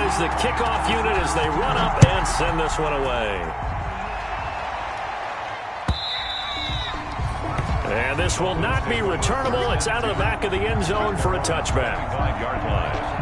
that is the kickoff unit as they run up and send this one away. And this will not be returnable. It's out of the back of the end zone for a touchback. 5-yard line.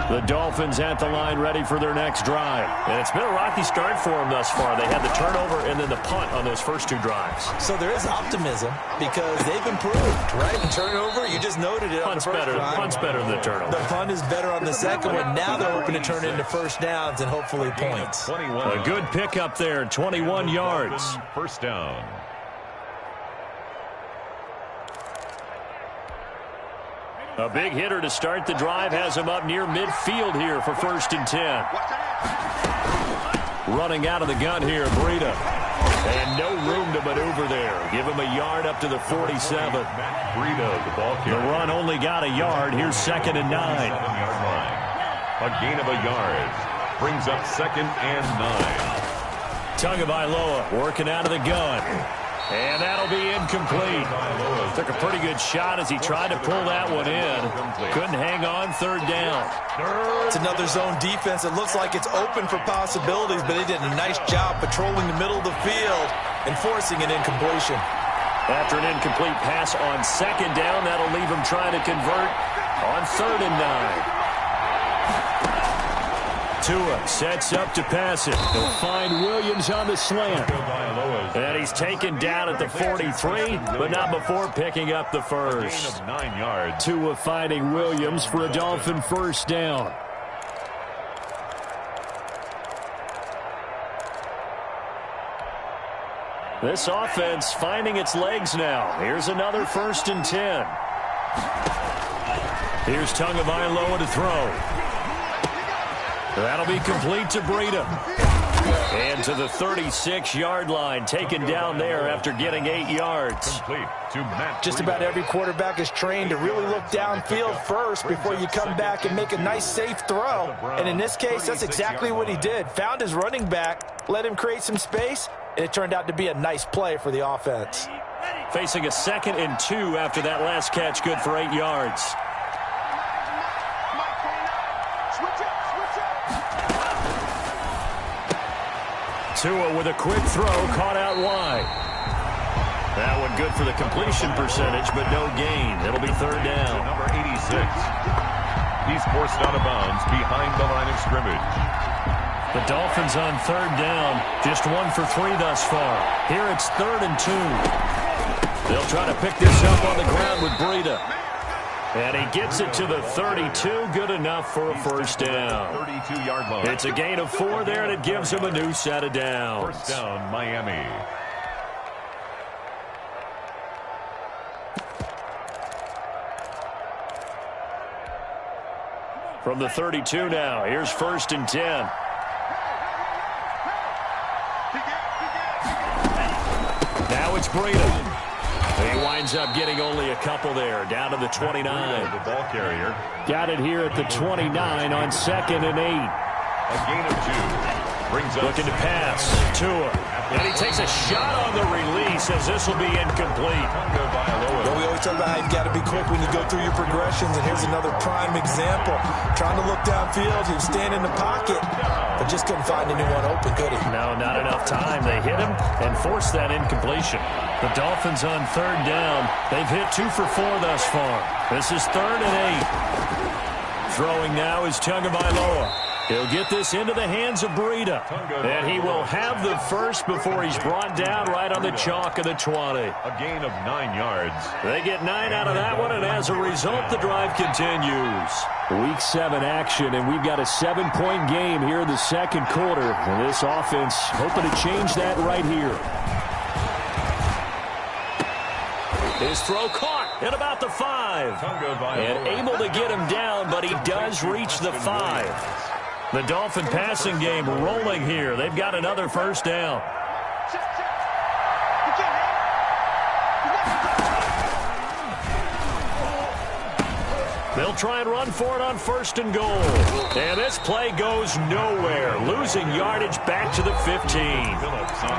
The Dolphins at the line ready for their next drive. And it's been a rocky start for them thus far. They had the turnover and then the punt on those first 2 drives. So there is optimism because they've improved, right? The turnover, you just noted it. Punt's better than the turnover. The punt is better on the second one. Now they're hoping to turn it into first downs and hopefully points. A good pickup there, 21 yards. First down. A big hitter to start the drive has him up near midfield here for 1st and 10. Running out of the gun here, Breida. And no room to maneuver there. Give him a yard up to the 47. Breida, the ball carrier. The run only got a yard. Here's 2nd and 9. 7-yard line. A gain of a yard. Brings up 2nd and 9. Tagovailoa working out of the gun. And that'll be incomplete. Took a pretty good shot as he tried to pull that one in. Couldn't hang on, 3rd down. It's another zone defense. It looks like it's open for possibilities, but they did a nice job patrolling the middle of the field and forcing an incompletion. After an incomplete pass on 2nd down, that'll leave him trying to convert on 3rd and 9. Tua sets up to pass it. He'll find Williams on the slant. And he's taken down at the 43, but not before picking up the first. Gain of 9 yards. Tua finding Williams for a Dolphin first down. This offense finding its legs now. Here's another 1st and 10. Here's Tagovailoa to throw. That'll be complete to Breida. And to the 36-yard line, taken down there after getting 8 yards. Complete to Matt Just about every quarterback is trained to really look downfield first before you come back and make a nice, safe throw. And in this case, that's exactly what he did. Found his running back, let him create some space, and it turned out to be a nice play for the offense. Facing a 2nd and 2 after that last catch, good for 8 yards. Tua with a quick throw, caught out wide. That one good for the completion percentage, but no gain. It'll be 3rd down. Number 86. He's forced out of bounds behind the line of scrimmage. The Dolphins on 3rd down, just 1 for 3 thus far. Here it's 3rd and 2. They'll try to pick this up on the ground with Breida. And he gets it to the 32, good enough for a first down. 32-yard line. It's a gain of 4 there, and it gives him a new set of downs. First down, Miami. From the 32 now, here's 1st and 10. Now it's Breida. He winds up getting only a couple there, down to the 29. The ball carrier. Got it here at the 29 on 2nd and 8. A gain of 2. Brings up Looking to pass. Tua. And he takes a shot on the release as this will be incomplete. Well, we always talk about how you've got to be quick when you go through your progressions, and here's another prime example. Trying to look downfield, he was standing in the pocket, but just couldn't find anyone open, could he? No, not enough time. They hit him and forced that incompletion. The Dolphins on 3rd down. They've hit 2 for 4 thus far. This is 3rd and 8. Throwing now is Tagovailoa. He'll get this into the hands of Breida. And he will have the first before he's brought down right on the chalk of the 20. A gain of 9 yards. They get 9 out of that one, and as a result, the drive continues. Week 7 action, and we've got a 7-point game here in the 2nd quarter. And this offense hoping to change that right here. His throw caught at about the 5. And able to get him down, but he does reach the 5. The Dolphin passing game rolling here. They've got another first down. They'll try and run for it on 1st and goal. And this play goes nowhere. Losing yardage back to the 15.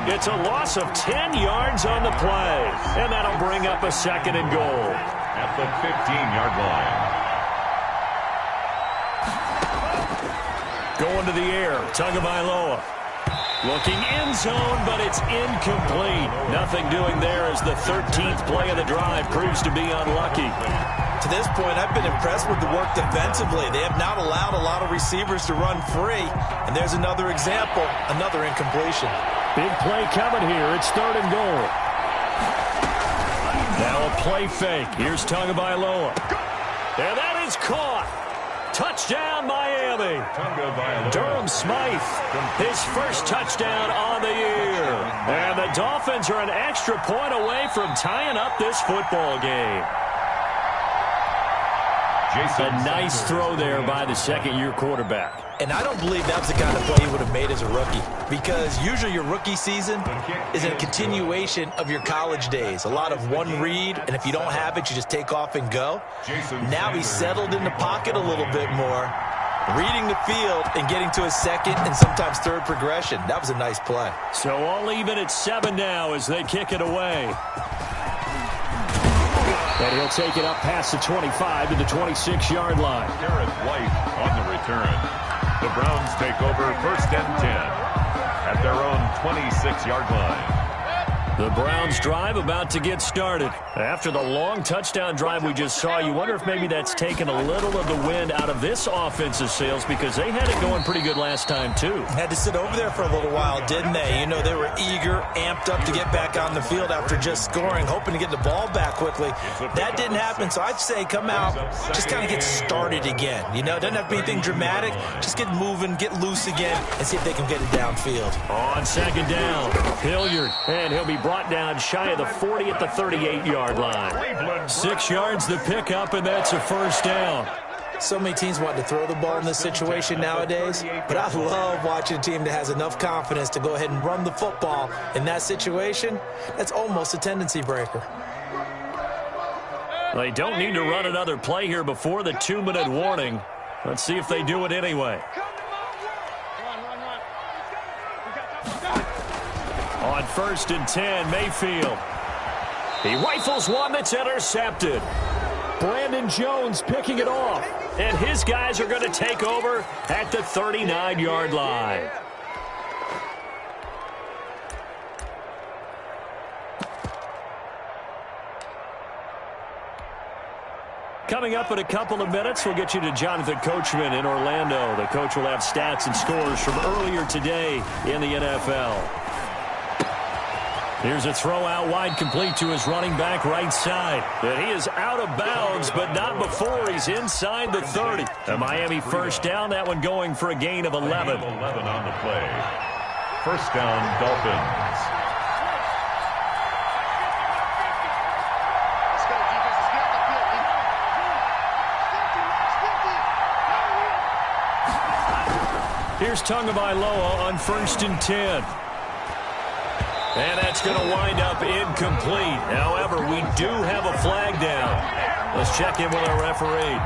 It's a loss of 10 yards on the play. And that'll bring up a 2nd and goal. At the 15-yard line. Going to the air, Tagovailoa. Looking end zone, but it's incomplete. Nothing doing there as the 13th play of the drive proves to be unlucky. To this point, I've been impressed with the work defensively. They have not allowed a lot of receivers to run free. And there's another example, another incompletion. Big play coming here. It's 3rd and goal. Now a play fake. Here's Tagovailoa. And that is caught. Touchdown, Miami. Durham Smythe, his first touchdown on the year. And the Dolphins are an extra point away from tying up this football game. A nice throw there by the second-year quarterback. And I don't believe that was the kind of play he would have made as a rookie, because usually your rookie season is a continuation of your college days. A lot of one read, and if you don't have it, you just take off and go. Now he's settled in the pocket a little bit more, reading the field and getting to his second and sometimes third progression. That was a nice play. So all even at 7 now as they kick it away. And he'll take it up past the 25 to the 26-yard line. BIGLYTE on the return. The Browns take over 1st and 10 at their own 26-yard line. The Browns drive about to get started. After the long touchdown drive we just saw, you wonder if maybe that's taken a little of the wind out of this offensive sails, because they had it going pretty good last time too. Had to sit over there for a little while, didn't they? You know, they were eager, amped up to get back on the field after just scoring, hoping to get the ball back quickly. That didn't happen, so I'd say come out, just kind of get started again. You know, it doesn't have to be anything dramatic. Just get moving, get loose again, and see if they can get it downfield. On 2nd down, Hilliard, and he'll be brought down shy of the 40 at the 38-yard line. 6 yards the pickup, and that's a 1st down. So many teams want to throw the ball in this situation nowadays, but I love watching a team that has enough confidence to go ahead and run the football in that situation. That's almost a tendency breaker. They don't need to run another play here before the 2-minute warning. Let's see if they do it anyway. On 1st and 10, Mayfield. He rifles one that's intercepted. Brandon Jones picking it off. And his guys are going to take over at the 39-yard line. Coming up in a couple of minutes, we'll get you to Jonathan Coachman in Orlando. The coach will have stats and scores from earlier today in the NFL. Here's a throw out wide, complete to his running back right side. And he is out of bounds, but not before he's inside the 30. A Miami 1st down, that one going for a gain of 11. 11 on the play. 1st down, Dolphins. Here's Tagovailoa on 1st and 10. And that's going to wind up incomplete. However, we do have a flag down. Let's check in with our referee.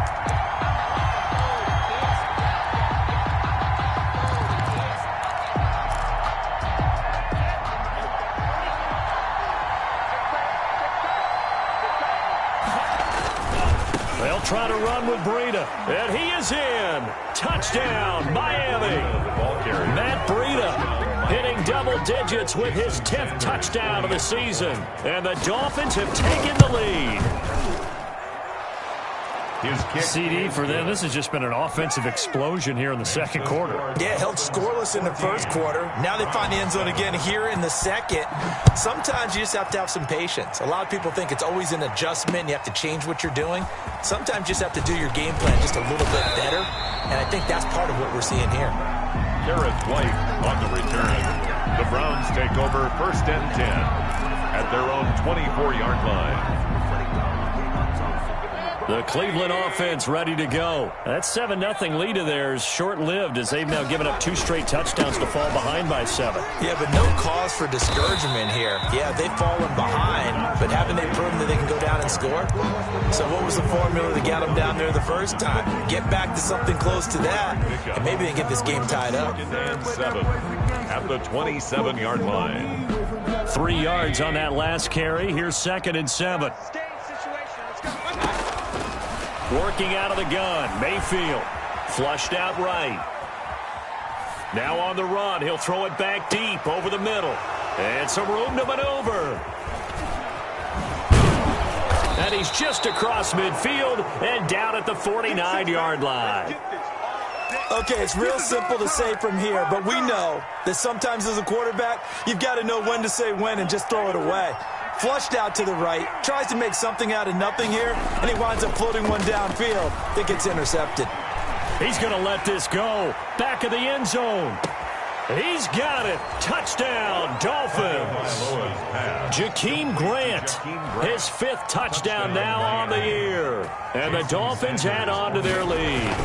They'll try to run with Breida. And he is in. Touchdown, Miami. Matt Breida hitting double digits with his 10th touchdown of the season. And the Dolphins have taken the lead. CD for them. This has just been an offensive explosion here in the 2nd quarter. Yeah, held scoreless in the 1st quarter. Now they find the end zone again here in the 2nd. Sometimes you just have to have some patience. A lot of people think it's always an adjustment. You have to change what you're doing. Sometimes you just have to do your game plan just a little bit better. And I think that's part of what we're seeing here. BIGLYTE on the return. The Browns take over 1st and 10 at their own 24-yard line. The Cleveland offense ready to go. That 7-0 lead of theirs short-lived as they've now given up 2 straight touchdowns to fall behind by 7. Yeah, but no cause for discouragement here. Yeah, they've fallen behind, but haven't they proven that they can go down and score? So what was the formula that got them down there the first time? Get back to something close to that, and maybe they get this game tied up. 2nd and 7 at the 27-yard line. 3 yards on that last carry. Here's 2nd and 7. Working out of the gun, Mayfield. Flushed out right. Now on the run, he'll throw it back deep over the middle. And some room to maneuver. And he's just across midfield and down at the 49-yard line. Okay, it's real simple to say from here, but we know that sometimes as a quarterback, you've got to know when to say when and just throw it away. Flushed out to the right, tries to make something out of nothing here, and he winds up floating one downfield that gets intercepted. He's going to let this go. Back of the end zone. He's got it. Touchdown, Dolphins. Jakeem Grant, his 5th touchdown now on the year. And the Dolphins add on to their lead.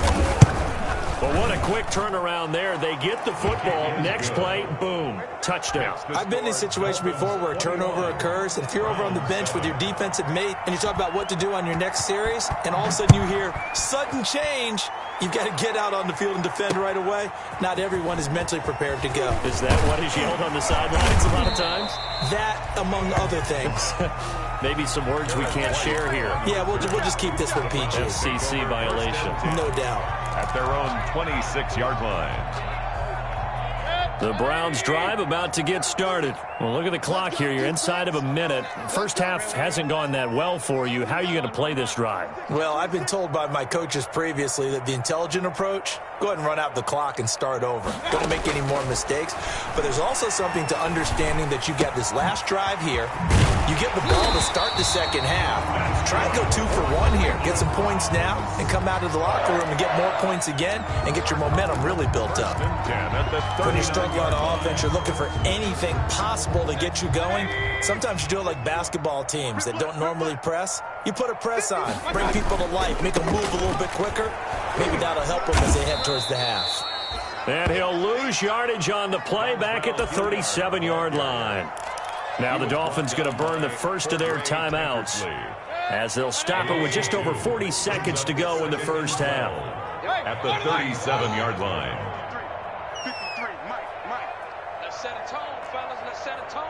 But what a quick turnaround there. They get the football. Next play, boom, touchdown. I've been in a situation before where a turnover occurs, and if you're over on the bench with your defensive mate and you talk about what to do on your next series, and all of a sudden you hear sudden change, you've got to get out on the field and defend right away. Not everyone is mentally prepared to go. Is that what is yelled on the sidelines a lot of times? That, among other things. Maybe some words we can't share here. Yeah, we'll just keep this one PG. FCC violation. No doubt. At their own 26-yard line. The Browns drive about to get started. Well, look at the clock here. You're inside of a minute. First half hasn't gone that well for you. How are you going to play this drive? Well, I've been told by my coaches previously that the intelligent approach, go ahead and run out the clock and start over. Don't make any more mistakes. But there's also something to understanding that you get this last drive here. You get the ball to start the second half. Try and go 2 for 1 here. Get some points now and come out of the locker room and get more points again and get your momentum really built up. When you're struggling on offense, you're looking for anything possible to get you going. Sometimes you do it like basketball teams that don't normally press. You put a press on, bring people to life, make them move a little bit quicker. Maybe that'll help them as they head towards the half. And he'll lose yardage on the play back at the 37-yard line. Now the Dolphins going to burn the first of their timeouts as they'll stop it with just over 40 seconds to go in the first half. At the 37-yard line. 53, Mike. Let's set a tone, fellas. Let's set a tone.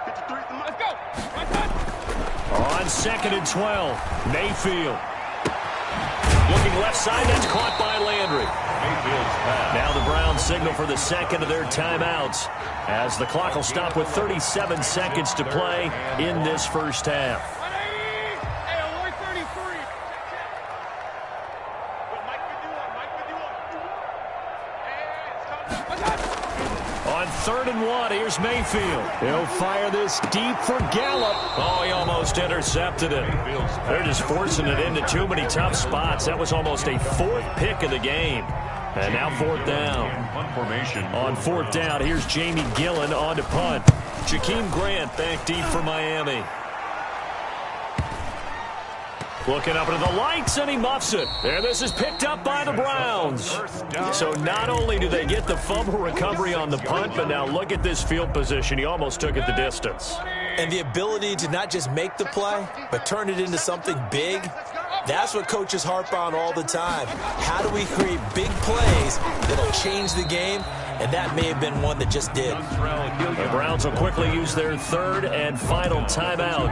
53, let's go. On 2nd and 12, Mayfield. Looking left side, that's caught by Landry. Now the Browns signal for the second of their timeouts as the clock will stop with 37 seconds to play in this first half. On 3rd and 1, here's Mayfield. He'll fire this deep for Gallup. Oh, he almost intercepted it. They're just forcing it into too many tough spots. That was almost a 4th pick of the game. And now 4th down. On 4th down, here's Jamie Gillen on to punt. Jakeem Grant back deep for Miami. Looking up into the lights, and he muffs it. And this is picked up by the Browns. So not only do they get the fumble recovery on the punt, but now look at this field position. He almost took it the distance. And the ability to not just make the play, but turn it into something big, that's what coaches harp on all the time. How do we create big plays that'll change the game? And that may have been one that just did. The Browns will quickly use their 3rd and final timeout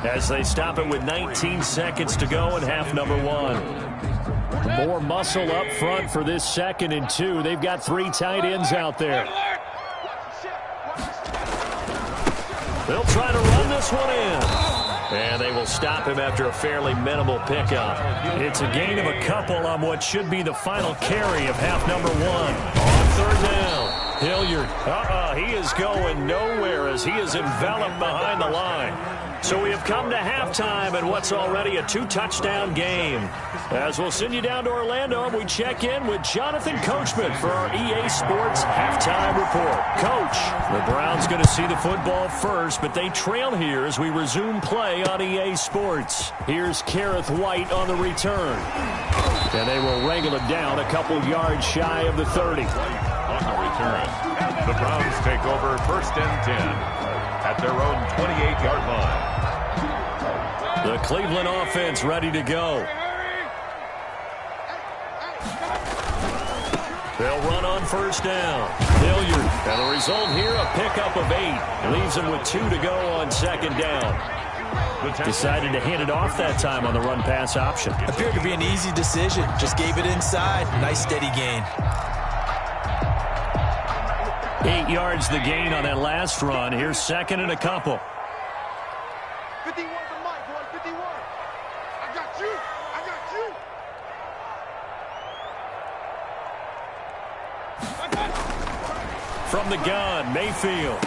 as they stop it with 19 seconds to go in half number 1. More muscle up front for this 2nd and 2. They've got 3 tight ends out there. They'll try to run this one in. And they will stop him after a fairly minimal pickup. It's a gain of a couple on what should be the final carry of half number 1. On 3rd down, Hilliard. He is going nowhere as he is enveloped behind the line. So we have come to halftime in what's already a 2-touchdown game. As we'll send you down to Orlando, we check in with Jonathan Coachman for our EA Sports Halftime Report. Coach, the Browns going to see the football first, but they trail here as we resume play on EA Sports. Here's Kareth White on the return. And they will wrangle it down a couple yards shy of the 30. On the return, the Browns take over 1st and 10 at their own 28-yard line. The Cleveland offense ready to go. They'll run on 1st down. Hilliard. And the result here, a pickup of 8. Leaves them with 2 to go on 2nd down. Decided to hand it off that time on the run-pass option. Appeared to be an easy decision. Just gave it inside. Nice steady gain. 8 yards the gain on that last run. Here's second and a couple. 51 to Mike, boy, 51. I got you. I got you. From the gun, Mayfield.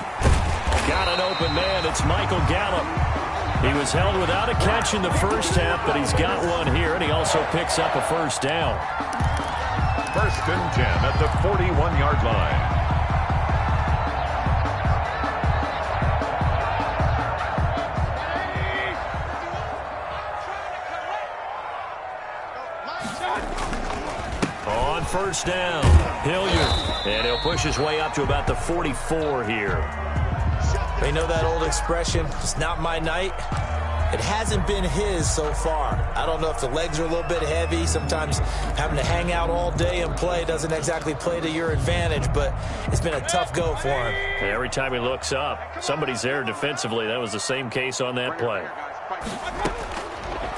Got an open man. It's Michael Gallup. He was held without a catch in the first half, but he's got one here, and he also picks up a first down. 1st and 10 at the 41-yard line. On first down, Hilliard, and he'll push his way up to about the 44 here. They know that old expression, it's not my night. It hasn't been his so far. I don't know if the legs are a little bit heavy. Sometimes having to hang out all day and play doesn't exactly play to your advantage, but it's been a tough go for him. Every time he looks up, somebody's there defensively. That was the same case on that play.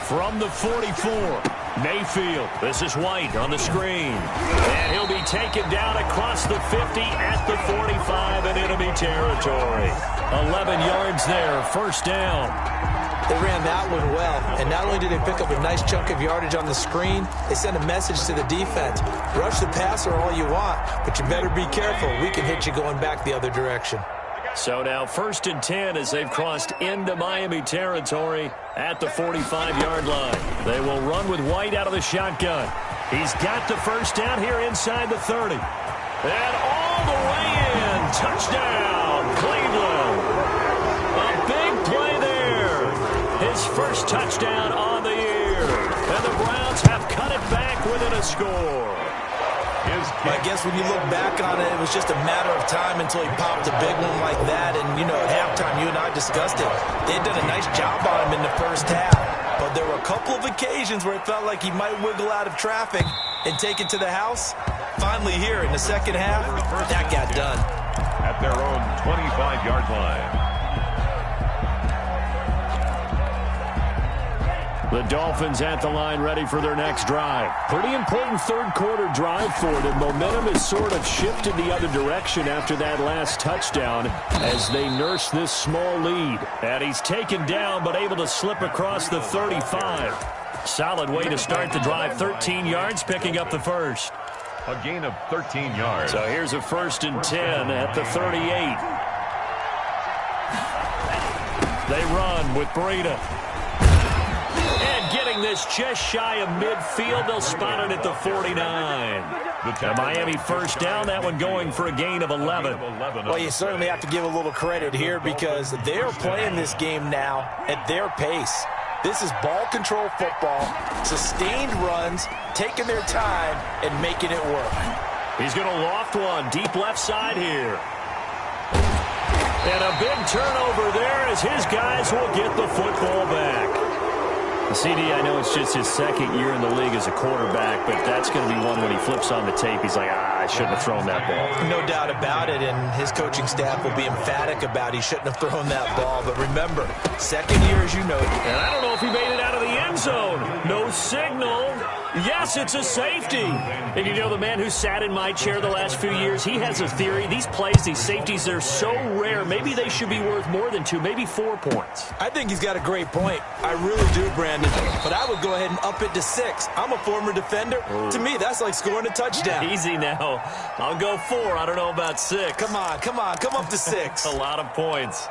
From the 44, Mayfield. This is White on the screen. And he'll be taken down across the 50 at the 45 in enemy territory. 11 yards there, first down. They ran that one well, and not only did they pick up a nice chunk of yardage on the screen, they sent a message to the defense. Rush the passer all you want, but you better be careful. We can hit you going back the other direction. So now 1st and 10 as they've crossed into Miami territory at the 45-yard line. They will run with White out of the shotgun. He's got the first down here inside the 30. And all the way in. Touchdown, Cleveland. A big play there. His first touchdown on the year. And the Browns have cut it back within a score. I guess when you look back on it, it was just a matter of time until he popped a big one like that. And, you know, at halftime, you and I discussed it. They had done a nice job on him in the first half. But there were a couple of occasions where it felt like he might wiggle out of traffic and take it to the house. Finally here in the second half, that got done. At their own 25-yard line. The Dolphins at the line ready for their next drive. Pretty important third-quarter drive for them. Momentum has sort of shifted the other direction after that last touchdown as they nurse this small lead. And he's taken down but able to slip across the 35. Solid way to start the drive. 13 yards, picking up the first. A gain of 13 yards. So here's a 1st and 10 at the 38. They run with Breida. Getting this just shy of midfield. They'll spot it at the 49. The Miami first down, that one going for a gain of 11. Well, you certainly have to give a little credit here because they're playing this game now at their pace. This is ball control football, sustained runs, taking their time and making it work. He's going to loft one deep left side here. And a big turnover there as his guys will get the football back. CD, I know it's just his second year in the league as a quarterback, but that's going to be one when he flips on the tape. He's like, I shouldn't have thrown that ball. No doubt about it, and his coaching staff will be emphatic about he shouldn't have thrown that ball. But remember, second year, as you know. And I don't know if he made it out of the end zone. No signal. Yes, it's a safety. And you know the man who sat in my chair the last few years, he has a theory. These plays, these safeties, they're so rare. Maybe they should be worth more than 2, maybe 4 points. I think he's got a great point. I really do, Brandon. But I would go ahead and up it to 6. I'm a former defender. Ooh. To me, that's like scoring a touchdown. Easy now. I'll go 4. I don't know about 6. Come on. Come up to 6. A lot of points.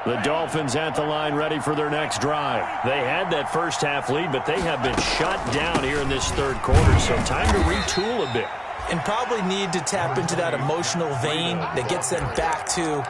The Dolphins at the line ready for their next drive. They had that first half lead, but they have been shut down here in this third quarter, so time to retool a bit. And probably need to tap into that emotional vein that gets them back to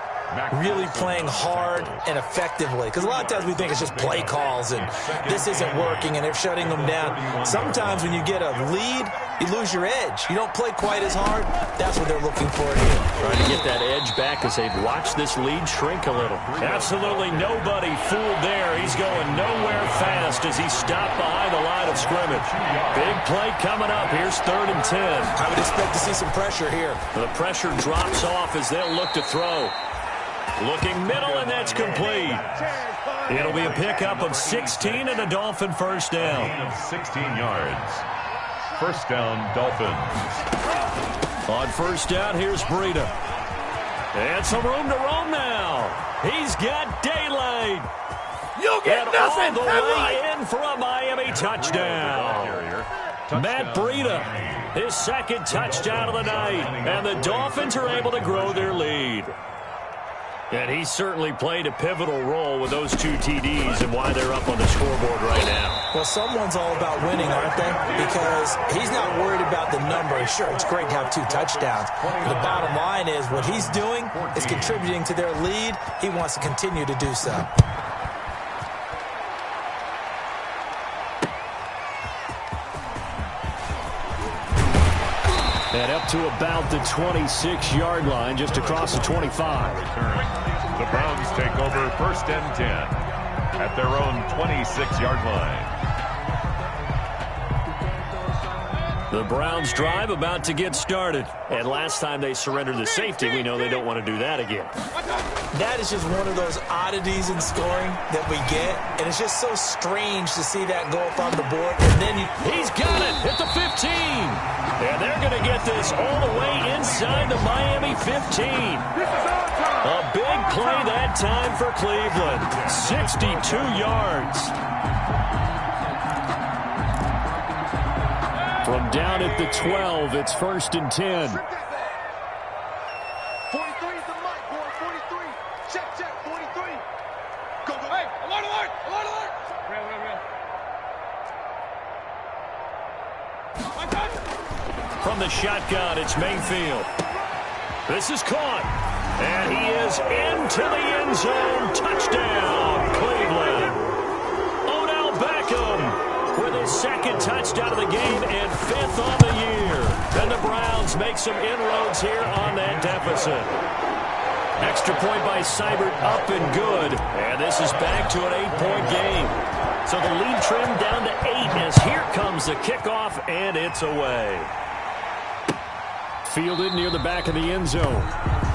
really playing hard and effectively. Because a lot of times we think it's just play calls and this isn't working and they're shutting them down. Sometimes when you get a lead, you lose your edge. You don't play quite as hard. That's what they're looking for here. Trying to get that edge back as they've watched this lead shrink a little. Absolutely nobody fooled there. He's going nowhere fast as he stopped behind the line of scrimmage. Big play coming up. Here's 3rd and 10. I would expect to see some pressure here. The pressure drops off as they'll look to throw. Looking middle, and that's complete. It'll be a pickup of 16 and a Dolphin first down. Of 16 yards. First down, Dolphins. On first down, here's Breida. And some room to roam now. He's got daylight. You'll get and nothing. All the way in for a Miami touchdown. Matt Breida, his 2nd touchdown of the night. And the Dolphins are able to grow their lead. And he certainly played a pivotal role with those 2 TDs and why they're up on the scoreboard right now. Well, someone's all about winning, aren't they? Because he's not worried about the number. Sure, it's great to have 2 touchdowns. But the bottom line is what he's doing is contributing to their lead. He wants to continue to do so. And up to about the 26-yard line, just across the 25. The Browns take over 1st and 10 at their own 26-yard line. The Browns drive about to get started. And last time they surrendered the safety, we know they don't want to do that again. That is just one of those oddities in scoring that we get. And it's just so strange to see that go up on the board. And then he's got it at the 15. And they're going to get this all the way inside the Miami 15. A big play that time for Cleveland. 62 yards. From down at the 12, it's 1st and 10. 43 is the mic, boy. 43. Check, 43. Go. Hey, alert. Real. From the shotgun, it's Mayfield. This is caught. And he is into the end zone. Touchdown, Cleveland. Odell Beckham with his 2nd touchdown of the game and 5th on the year. And the Browns make some inroads here on that deficit. Extra point by Seibert, up and good. And this is back to an 8-point game. So the lead trimmed down to 8 as here comes the kickoff, and it's away. Fielded near the back of the end zone.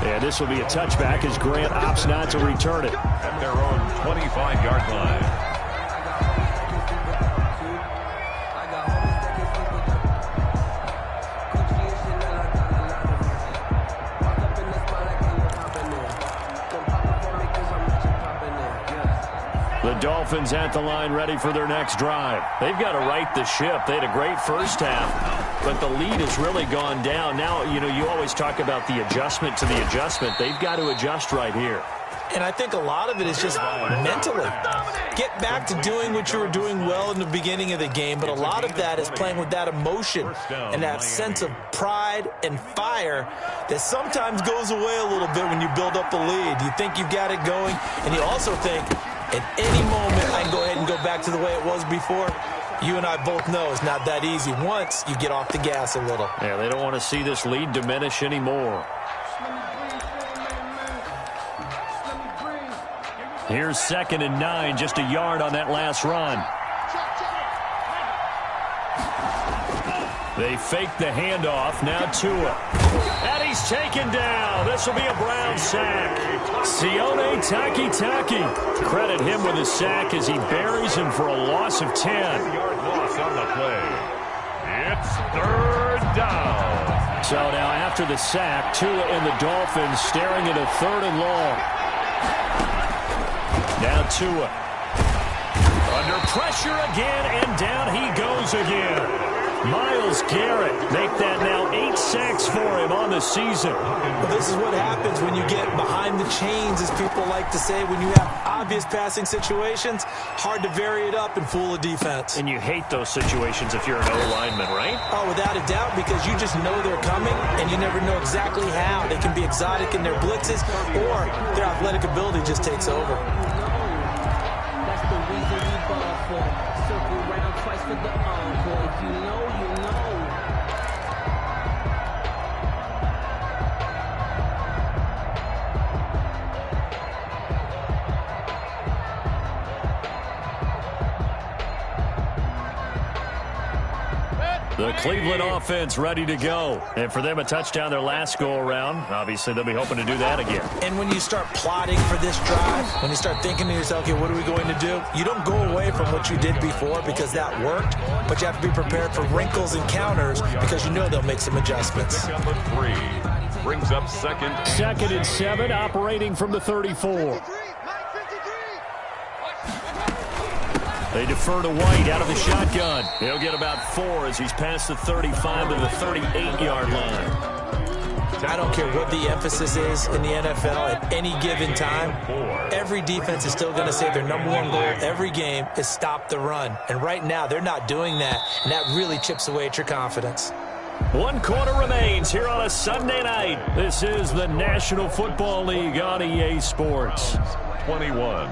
And this will be a touchback as Grant opts not to return it. At their own 25-yard line. The Dolphins at the line ready for their next drive. They've got to right the ship. They had a great first half, but the lead has really gone down. Now, you always talk about the adjustment to the adjustment. They've got to adjust right here. And I think a lot of it is just mentally. Get back to doing what you were doing well in the beginning of the game, but a lot of that is playing with that emotion and that sense of pride and fire that sometimes goes away a little bit when you build up a lead. You think you've got it going, and you also think, at any moment, I can go ahead and go back to the way it was before. You and I both know it's not that easy once you get off the gas a little. Yeah, they don't want to see this lead diminish anymore. Here's 2nd and 9, just a yard on that last run. They fake the handoff, now Tua. And he's taken down. This will be a Brown sack. Sione Takitaki. Credit him with a sack as he buries him for a loss of 10. 10-yard loss on the play. It's 3rd down. So now after the sack, Tua and the Dolphins staring at a 3rd and long. Now Tua. Under pressure again, and down he goes again. Myles Garrett make that now 8 sacks for him on the season. Well, this is what happens when you get behind the chains, as people like to say. When you have obvious passing situations, hard to vary it up and fool a defense. And you hate those situations if you're an O-lineman, right? Oh, without a doubt, because you just know they're coming, and you never know exactly how. They can be exotic in their blitzes, or their athletic ability just takes over. That's the reason we ball for. Circle round twice for the encore. If you know, you know. The Cleveland offense ready to go. And for them, a touchdown their last go-around. Obviously, they'll be hoping to do that again. And when you start plotting for this drive, when you start thinking to yourself, okay, what are we going to do? You don't go away from what you did before because that worked, but you have to be prepared for wrinkles and counters because you know they'll make some adjustments. Number 3 brings up second. 2nd and 7, operating from the 34. They defer to White out of the shotgun. He'll get about 4 as he's past the 35 to the 38-yard line. I don't care what the emphasis is in the NFL at any given time. Every defense is still going to say their #1 goal every game is stop the run. And right now, they're not doing that, and that really chips away at your confidence. 1 quarter remains here on a Sunday night. This is the National Football League on EA Sports. 21.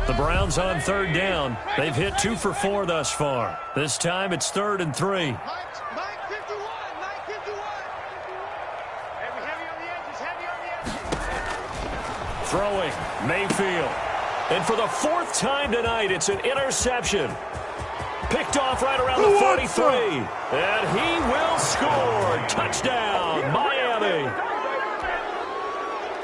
The Browns on 3rd down. They've hit 2 for 4 thus far. This time it's 3rd and 3. Mike 51. Heavy on the edges. Throwing, Mayfield. And for the 4th time tonight, it's an interception. Picked off right around the 43. And he will score. Touchdown, Miami.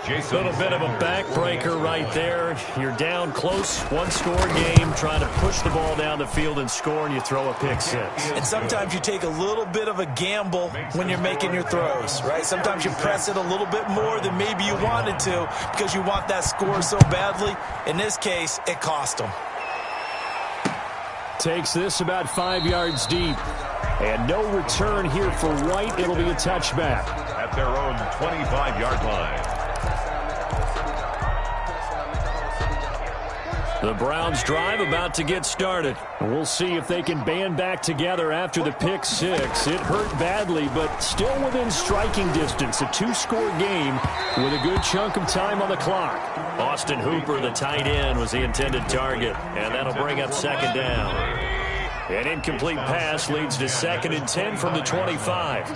A little bit of a backbreaker right there. You're down close, 1-score game, trying to push the ball down the field and score, and you throw a pick 6. And sometimes you take a little bit of a gamble when you're making your throws, right? Sometimes you press it a little bit more than maybe you wanted to because you want that score so badly. In this case, it cost them. Takes this about 5 yards deep. And no return here for White. It'll be a touchback. At their own 25-yard line. The Browns drive about to get started. We'll see if they can band back together after the pick 6. It hurt badly, but still within striking distance. A 2-score game with a good chunk of time on the clock. Austin Hooper, the tight end, was the intended target, and that'll bring up 2nd down. An incomplete pass leads to 2nd and 10 from the 25.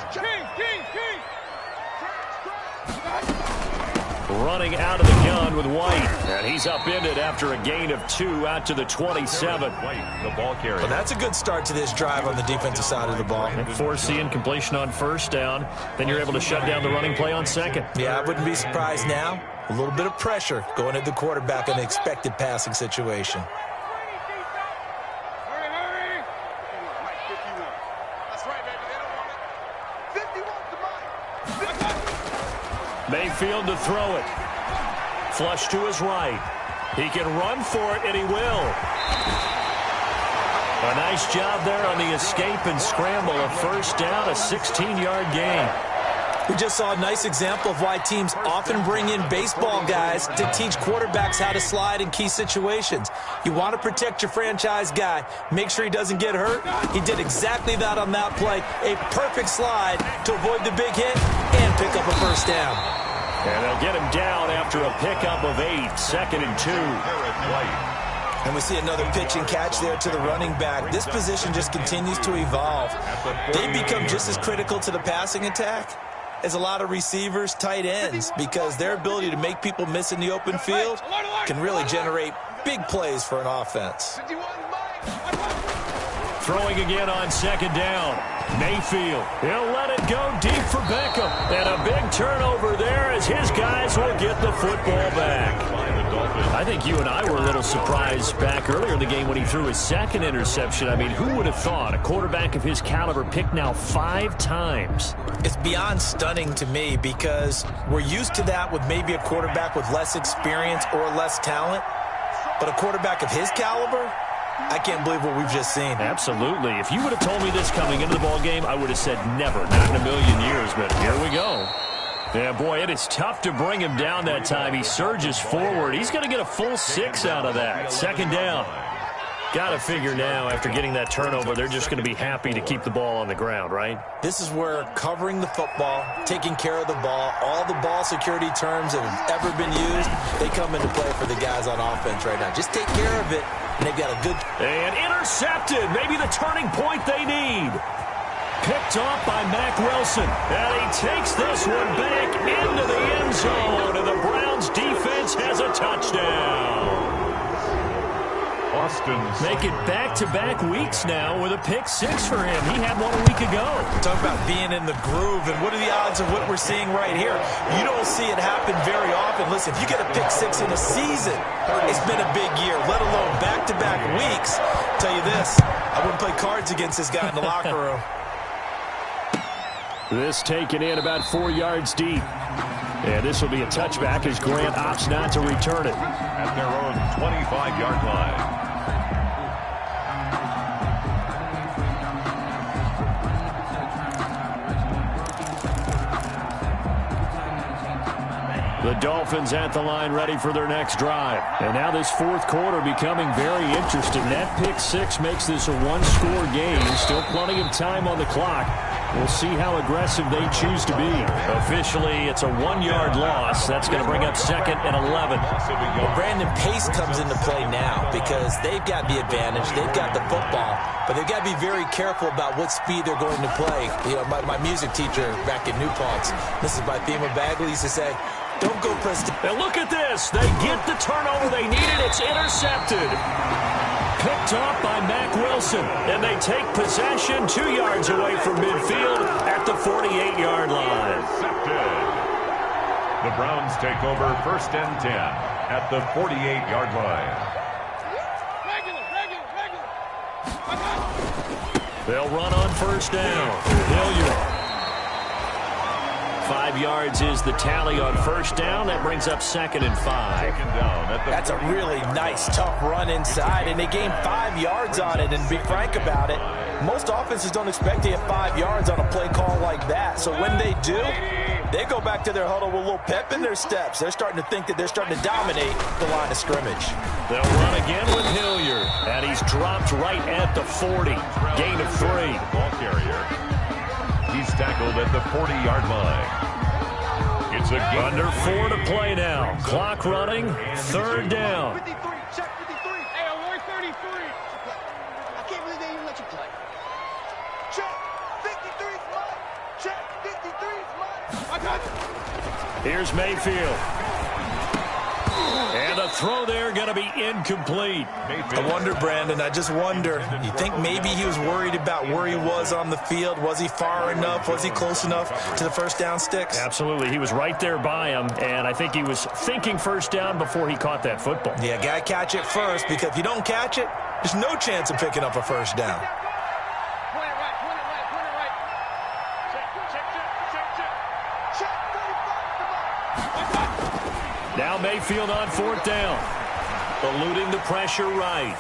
Running out of the gun with White. And he's upended after a gain of 2 out to the 27. White, the ball carrier. Well, that's a good start to this drive on the defensive side of the ball. Force the incompletion on 1st down. Then you're able to shut down the running play on 2nd. Yeah, I wouldn't be surprised now. A little bit of pressure going at the quarterback in an expected passing situation. Hurry. Mike 51. That's right, baby. They don't want it. 51 to Mike. Mayfield to throw it. Flush to his right. He can run for it, and he will. A nice job there on the escape and scramble. A 1st down, a 16-yard gain. We just saw a nice example of why teams often bring in baseball guys to teach quarterbacks how to slide in key situations. You want to protect your franchise guy. Make sure he doesn't get hurt. He did exactly that on that play. A perfect slide to avoid the big hit and pick up a 1st down. And they'll get him down after a pickup of 8, 2nd and 2. And we see another pitch and catch there to the running back. This position just continues to evolve. They become just as critical to the passing attack as a lot of receivers, tight ends, because their ability to make people miss in the open field can really generate big plays for an offense. Throwing again on 2nd down. Mayfield, he'll let it go deep for Beckham. And a big turnover there as his guys will get the football back. I think you and I were a little surprised back earlier in the game when he threw his 2nd interception. I mean, who would have thought a quarterback of his caliber picked now 5 times? It's beyond stunning to me because we're used to that with maybe a quarterback with less experience or less talent. But a quarterback of his caliber, I can't believe what we've just seen. Absolutely. If you would have told me this coming into the ball game, I would have said never, not in a million years, but here we go. Yeah, boy, it is tough to bring him down that time. He surges forward. He's going to get a full 6 out of that. Second down. Got to figure now, after getting that turnover, they're just going to be happy to keep the ball on the ground, right? This is where covering the football, taking care of the ball, all the ball security terms that have ever been used, they come into play for the guys on offense right now. Just take care of it, and they've got a good... And intercepted. Maybe the turning point they need. Picked off by Mack Wilson. And he takes this one back into the end zone, and the Browns defense has a touchdown. Make it back-to-back weeks now with a pick-6 for him. He had one a week ago. Talk about being in the groove, and what are the odds of what we're seeing right here? You don't see it happen very often. Listen, if you get a pick-6 in a season, it's been a big year, let alone back-to-back weeks. I'll tell you this, I wouldn't play cards against this guy in the locker room. This taken in about 4 yards deep. And this will be a touchback as Grant opts not to return it. At their own 25-yard line. The Dolphins at the line ready for their next drive. And now this fourth quarter becoming very interesting. That pick-6 makes this a one-score game. Still plenty of time on the clock. We'll see how aggressive they choose to be. Officially, it's a 1-yard loss. That's going to bring up second and 11. Well, Brandon, pace comes into play now because they've got the advantage. They've got the football, but they've got to be very careful about what speed they're going to play. You know, my music teacher back in New Paltz, this is my theme of Bagley, used to say, don't go Preston. And look at this. They get the turnover they needed. It's intercepted. Picked off by Mack Wilson. And they take possession 2 yards away from midfield at the 48-yard line. The Browns take over first and 10 at the 48-yard line. They'll run on first down. Hilliard. 5 yards is the tally on first down. That brings up second and 5. That's a really nice, tough run inside, and they gained 5 yards on it. And to be frank about it, most offenses don't expect to get 5 yards on a play call like that. So when they do, they go back to their huddle with a little pep in their steps. They're starting to think that they're starting to dominate the line of scrimmage. They'll run again with Hilliard, and he's dropped right at the 40. Gain of 3. Ball carrier. He's tackled at the 40-yard line. It's a game. Under 4 to play now. Clock running. Third down. 53, check 53. Hey, I'm 133. I can't believe they even let you play. Check 53 is mine. Check 53 is mine. I got it. Here's Mayfield. And a throw there going to be incomplete. I wonder, Brandon, I just wonder. You think maybe he was worried about where he was on the field? Was he far enough? Was he close enough to the first down sticks? Absolutely. He was right there by him, and I think he was thinking first down before he caught that football. Yeah, got to catch it first, because if you don't catch it, there's no chance of picking up a first down. Now Mayfield on fourth down. Eluding the pressure right.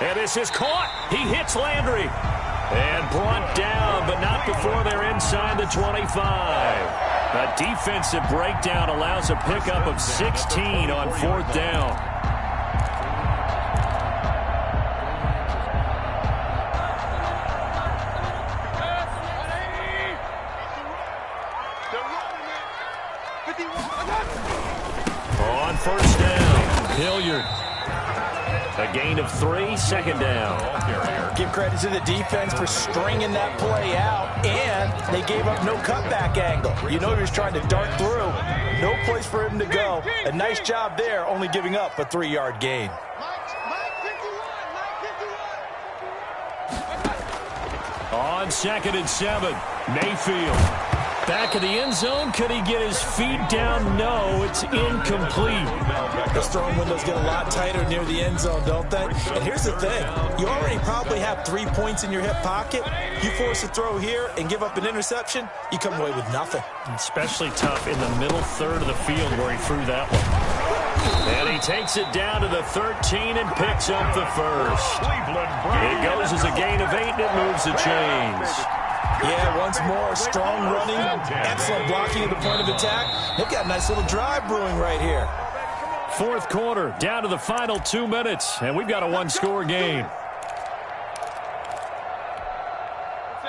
And this is caught. He hits Landry. And brought down, but not before they're inside the 25. A defensive breakdown allows a pickup of 16 on fourth down. On first down, Hilliard. A gain of 3, second down. Give credit to the defense for stringing that play out, and they gave up no cutback angle. You know he was trying to dart through. No place for him to go. A nice job there, only giving up a 3-yard gain. On second and 7, Mayfield. Back of the end zone. Could he get his feet down? No, it's incomplete. Those throwing windows get a lot tighter near the end zone, don't they? And here's the thing. You already probably have 3 points in your hip pocket. You force a throw here and give up an interception, you come away with nothing. Especially tough in the middle third of the field where he threw that one. And he takes it down to the 13 and picks up the first. It goes as a gain of 8, and it moves the chains. Yeah, once more, strong running, excellent blocking at the point of attack. They've got a nice little drive brewing right here. Fourth quarter, down to the final 2 minutes, and we've got a one-score game.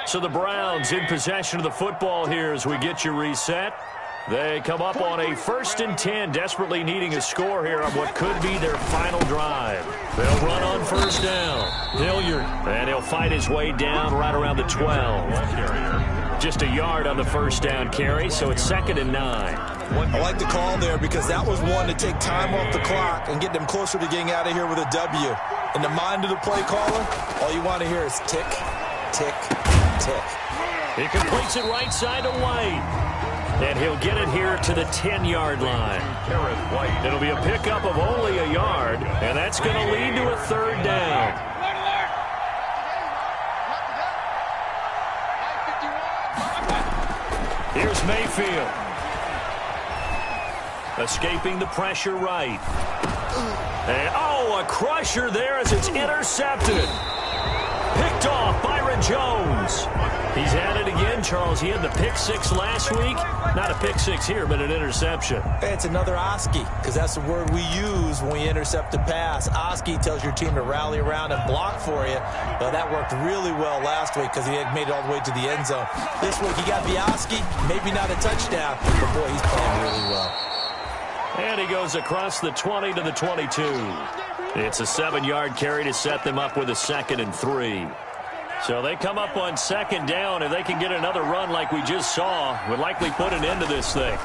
So the Browns in possession of the football here as we get you reset. They come up on a 1st and 10, desperately needing a score here on what could be their final drive. They'll run on 1st down. Hilliard, and he'll fight his way down right around the 12. Just a yard on the 1st down carry, so it's 2nd and 9. I like the call there because that was one to take time off the clock and get them closer to getting out of here with a W. In the mind of the play caller, all you want to hear is tick, tick, tick. He completes it right side to White. And he'll get it here to the 10-yard line. It'll be a pickup of only a yard, and that's going to lead to a 3rd down. Here's Mayfield. Escaping the pressure right. And, oh, a crusher there as it's intercepted. Picked off Byron Jones. He's at it again, Charles. He had the pick 6 last week. Not a pick 6 here, but an interception. It's another Oski, because that's the word we use when we intercept a pass. Oski tells your team to rally around and block for you. Well, that worked really well last week because he had made it all the way to the end zone. This week he got the Oski, maybe not a touchdown, but boy, he's playing really well. And he goes across the 20 to the 22. It's a 7-yard carry to set them up with a 2nd and 3. So they come up on 2nd down. If they can get another run like we just saw, would likely put an end to this thing.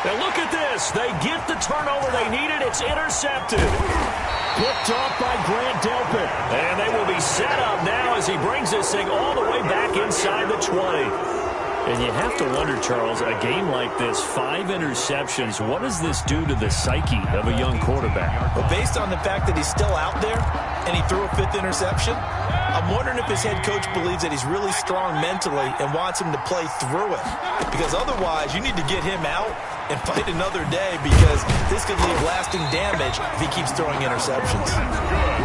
And look at this. They get the turnover they needed. It's intercepted. Picked off by Grant Delpit. And they will be set up now as he brings this thing all the way back inside the 20. And you have to wonder, Charles, a game like this, 5 interceptions, what does this do to the psyche of a young quarterback? Well, based on the fact that he's still out there and he threw a 5th interception, I'm wondering if his head coach believes that he's really strong mentally and wants him to play through it. Because otherwise, you need to get him out and fight another day because this could leave lasting damage if he keeps throwing interceptions.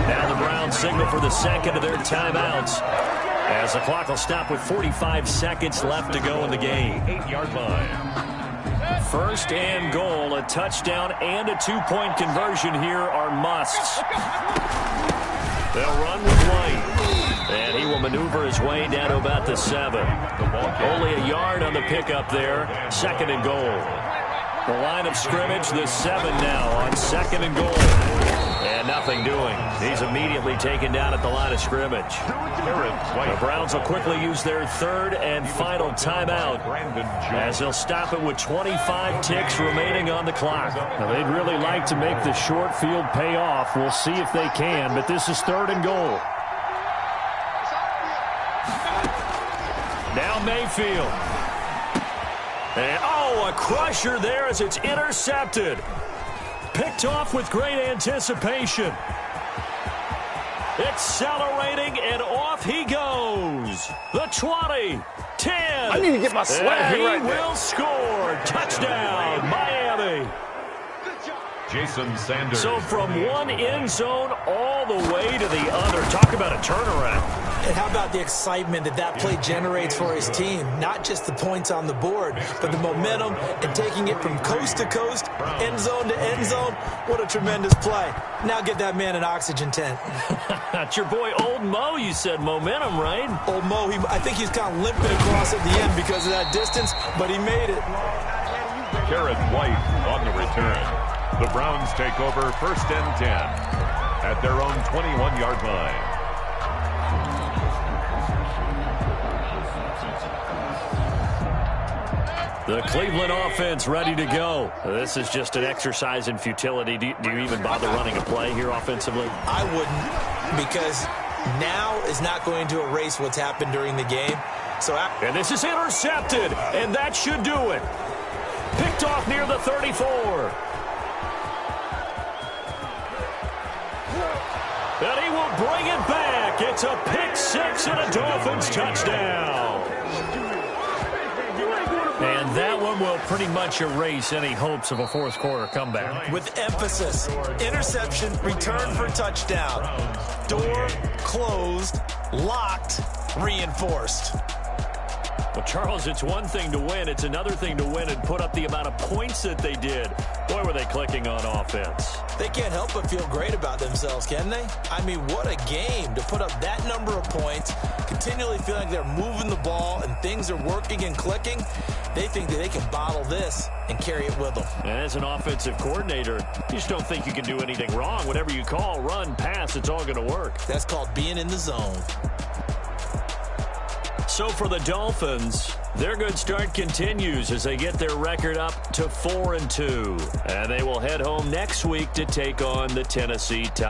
Now the Browns signal for the 2nd of their timeouts, as the clock will stop with 45 seconds left to go in the game. 8-yard line. 1st and goal, a touchdown and a 2-point conversion here are musts. They'll run with White, and he will maneuver his way down to about the 7. Only a yard on the pickup there, 2nd and goal. The line of scrimmage, the 7 now on 2nd and goal. And nothing doing. He's immediately taken down at the line of scrimmage. The Browns will quickly use their 3rd and final timeout as they'll stop it with 25 ticks remaining on the clock. Now, they'd really like to make the short field pay off. We'll see if they can, but this is 3rd and goal. Now Mayfield. And, oh, a crusher there as it's intercepted. Picked off with great anticipation. Accelerating, and off he goes. The 20, 10. I need to get my swag and he right will score. Touchdown, Miami. Jason Sanders. So from one end zone all the way to the other. Talk about a turnaround. And how about the excitement that that play generates for his team? Not just the points on the board, but the momentum and taking it from coast to coast, end zone to end zone. What a tremendous play. Now get that man an oxygen tent. That's your boy Old Mo, you said. Momentum, right? Old Mo, I think he's kind of limping across at the end because of that distance, but he made it. Garrett White on the return. The Browns take over 1st and 10 at their own 21-yard line. The Cleveland offense ready to go. This is just an exercise in futility. Do you even bother running a play here offensively? I wouldn't, because now is not going to erase what's happened during the game. And this is intercepted, and that should do it. Picked off near the 34. And he will bring it back. It's a pick 6 and a Dolphins touchdown. And pretty much erase any hopes of a fourth-quarter comeback. With emphasis, interception, return for touchdown. Door closed, locked, reinforced. Well, Charles, it's one thing to win. It's another thing to win and put up the amount of points that they did. Boy, were they clicking on offense. They can't help but feel great about themselves, can they? I mean, what a game to put up that number of points, continually feeling like they're moving the ball and things are working and clicking. They think that they can bottle this and carry it with them. And as an offensive coordinator, you just don't think you can do anything wrong. Whatever you call, run, pass, it's all going to work. That's called being in the zone. So for the Dolphins, their good start continues as they get their record up to 4-2. And they will head home next week to take on the Tennessee Titans.